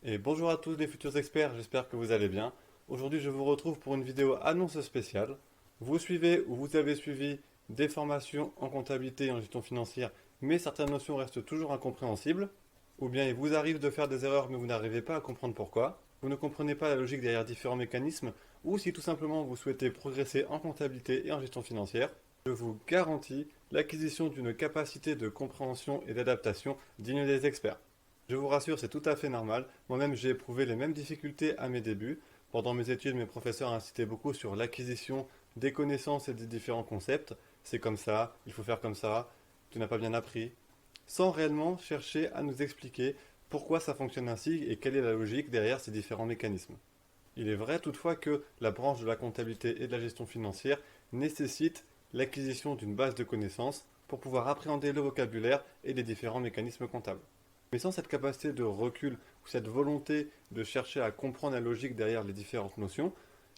Et bonjour à tous les futurs experts, j'espère que vous allez bien. Aujourd'hui, je vous retrouve pour une vidéo annonce spéciale. Vous suivez ou vous avez suivi des formations en comptabilité et en gestion financière, mais certaines notions restent toujours incompréhensibles. Ou bien il vous arrive de faire des erreurs, mais vous n'arrivez pas à comprendre pourquoi. Vous ne comprenez pas la logique derrière différents mécanismes, ou si tout simplement vous souhaitez progresser en comptabilité et en gestion financière, je vous garantis l'acquisition d'une capacité de compréhension et d'adaptation digne des experts. Je vous rassure, c'est tout à fait normal. Moi-même, j'ai éprouvé les mêmes difficultés à mes débuts. Pendant mes études, mes professeurs insistaient beaucoup sur l'acquisition des connaissances et des différents concepts. C'est comme ça, il faut faire comme ça, tu n'as pas bien appris. Sans réellement chercher à nous expliquer pourquoi ça fonctionne ainsi et quelle est la logique derrière ces différents mécanismes. Il est vrai toutefois que la branche de la comptabilité et de la gestion financière nécessite l'acquisition d'une base de connaissances pour pouvoir appréhender le vocabulaire et les différents mécanismes comptables. Mais sans cette capacité de recul ou cette volonté de chercher à comprendre la logique derrière les différentes notions,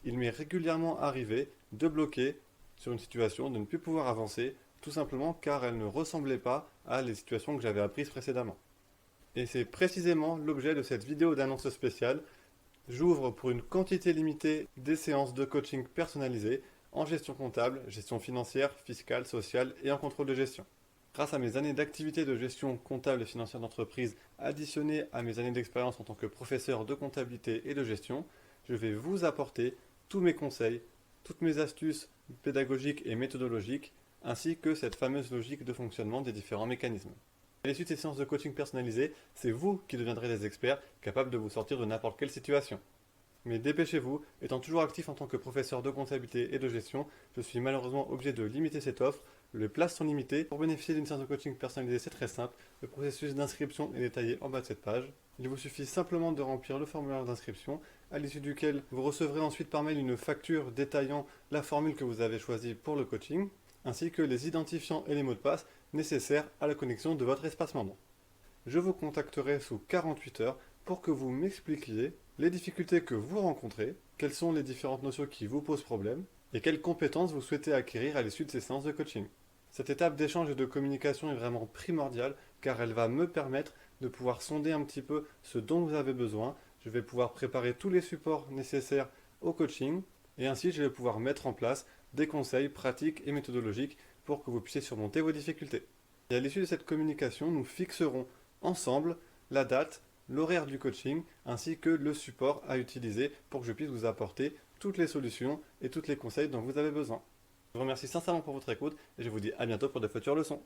il m'est régulièrement arrivé de bloquer sur une situation, de ne plus pouvoir avancer, tout simplement car elle ne ressemblait pas à les situations que j'avais apprises précédemment. Et c'est précisément l'objet de cette vidéo d'annonce spéciale. J'ouvre pour une quantité limitée des séances de coaching personnalisées en gestion comptable, gestion financière, fiscale, sociale et en contrôle de gestion. Grâce à mes années d'activité de gestion comptable et financière d'entreprise, additionnées à mes années d'expérience en tant que professeur de comptabilité et de gestion, je vais vous apporter tous mes conseils, toutes mes astuces pédagogiques et méthodologiques, ainsi que cette fameuse logique de fonctionnement des différents mécanismes. À l'issue de ces séances de coaching personnalisées, c'est vous qui deviendrez des experts capables de vous sortir de n'importe quelle situation. Mais dépêchez-vous, étant toujours actif en tant que professeur de comptabilité et de gestion, je suis malheureusement obligé de limiter cette offre. Les places sont limitées. Pour bénéficier d'une séance de coaching personnalisée, c'est très simple. Le processus d'inscription est détaillé en bas de cette page. Il vous suffit simplement de remplir le formulaire d'inscription, à l'issue duquel vous recevrez ensuite par mail une facture détaillant la formule que vous avez choisie pour le coaching, ainsi que les identifiants et les mots de passe nécessaires à la connexion de votre espace membre. Je vous contacterai sous 48 heures pour que vous m'expliquiez les difficultés que vous rencontrez, quelles sont les différentes notions qui vous posent problème et quelles compétences vous souhaitez acquérir à l'issue de ces séances de coaching. Cette étape d'échange et de communication est vraiment primordiale car elle va me permettre de pouvoir sonder un petit peu ce dont vous avez besoin. Je vais pouvoir préparer tous les supports nécessaires au coaching et ainsi je vais pouvoir mettre en place des conseils pratiques et méthodologiques pour que vous puissiez surmonter vos difficultés. Et à l'issue de cette communication, nous fixerons ensemble la date, l'horaire du coaching ainsi que le support à utiliser pour que je puisse vous apporter toutes les solutions et tous les conseils dont vous avez besoin. Je vous remercie sincèrement pour votre écoute et je vous dis à bientôt pour de futures leçons.